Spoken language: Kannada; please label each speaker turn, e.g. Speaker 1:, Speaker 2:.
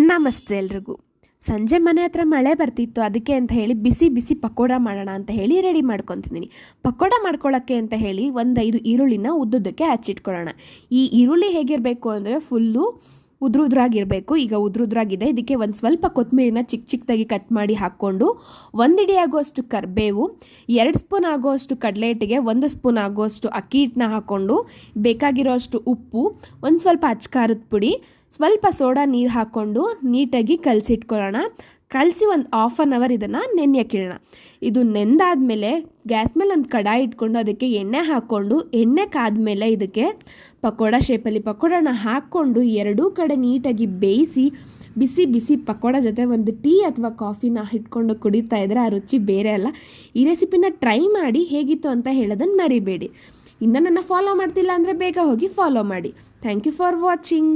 Speaker 1: ನಮಸ್ತೆ ಎಲ್ರಿಗೂ. ಸಂಜೆ ಮನೆ ಹತ್ರ ಮಳೆ ಬರ್ತಿತ್ತು, ಅದಕ್ಕೆ ಅಂತ ಹೇಳಿ ಬಿಸಿ ಬಿಸಿ ಪಕೋಡ ಮಾಡೋಣ ಅಂತ ಹೇಳಿ ರೆಡಿ ಮಾಡ್ಕೊತಿದ್ದೀನಿ. ಪಕೋಡ ಮಾಡ್ಕೊಳ್ಳೋಕ್ಕೆ ಅಂತ ಹೇಳಿ 5 ಈರುಳ್ಳಿನ ಉದ್ದುದ್ದಕ್ಕೆ ಹಚ್ಚಿಟ್ಕೊಳ್ಳೋಣ. ಈ ಈರುಳ್ಳಿ ಹೇಗಿರಬೇಕು ಅಂದರೆ ಫುಲ್ಲು ಉದ್ರುದ್ರಾಗಿರಬೇಕು. ಈಗ ಉದ್ರುದ್ರಾಗಿದೆ. ಇದಕ್ಕೆ ಒಂದು ಸ್ವಲ್ಪ ಕೊತ್ತಂಬರಿನ ಚಿಕ್ಕದಾಗಿ ಕಟ್ ಮಾಡಿ ಹಾಕ್ಕೊಂಡು 1 ಹಿಡಿ ಆಗುವಷ್ಟು ಕರಿಬೇವು, 2 ಸ್ಪೂನ್ ಆಗುವಷ್ಟು ಕಡಲೆ ಹಿಟ್ಟಿಗೆ 1 ಸ್ಪೂನ್ ಆಗುವಷ್ಟು ಅಕ್ಕಿ ಹಿಟ್ಟನ್ನ ಹಾಕ್ಕೊಂಡು ಬೇಕಾಗಿರೋಷ್ಟು ಉಪ್ಪು, ಒಂದು ಸ್ವಲ್ಪ ಅಚ್ಕಾರದ ಪುಡಿ, ಸ್ವಲ್ಪ ಸೋಡಾ ನೀರು ಹಾಕ್ಕೊಂಡು ನೀಟಾಗಿ ಕಲಸಿಟ್ಕೊಳ್ಳೋಣ. ಕಲಸಿ ಒಂದು 1/2 ಅವರ್ ಇದನ್ನು ನೆನೆಯಕ್ಕಿಡೋಣ. ಇದು ನೆಂದಾದಮೇಲೆ ಗ್ಯಾಸ್ ಮೇಲೆ ಒಂದು ಕಡಾಯಿ ಇಟ್ಕೊಂಡು ಅದಕ್ಕೆ ಎಣ್ಣೆ ಹಾಕ್ಕೊಂಡು ಎಣ್ಣೆ ಕಾದ್ಮೇಲೆ ಇದಕ್ಕೆ ಪಕೋಡ ಶೇಪಲ್ಲಿ ಪಕೋಡನ ಹಾಕ್ಕೊಂಡು ಎರಡೂ ಕಡೆ ನೀಟಾಗಿ ಬೇಯಿಸಿ ಬಿಸಿ ಬಿಸಿ ಪಕೋಡ ಜೊತೆ ಒಂದು ಟೀ ಅಥವಾ ಕಾಫಿನ ಇಟ್ಕೊಂಡು ಕುಡಿತಾ ಇದ್ದರೆ ಆ ರುಚಿ ಬೇರೆ ಅಲ್ಲ. ಈ ರೆಸಿಪಿನ ಟ್ರೈ ಮಾಡಿ ಹೇಗಿತ್ತು ಅಂತ ಹೇಳೋದನ್ನು ಮರಿಬೇಡಿ. ಇನ್ನು ನನ್ನ ಫಾಲೋ ಮಾಡ್ತಿಲ್ಲ ಅಂದರೆ ಬೇಗ ಹೋಗಿ ಫಾಲೋ ಮಾಡಿ. Thank you for watching.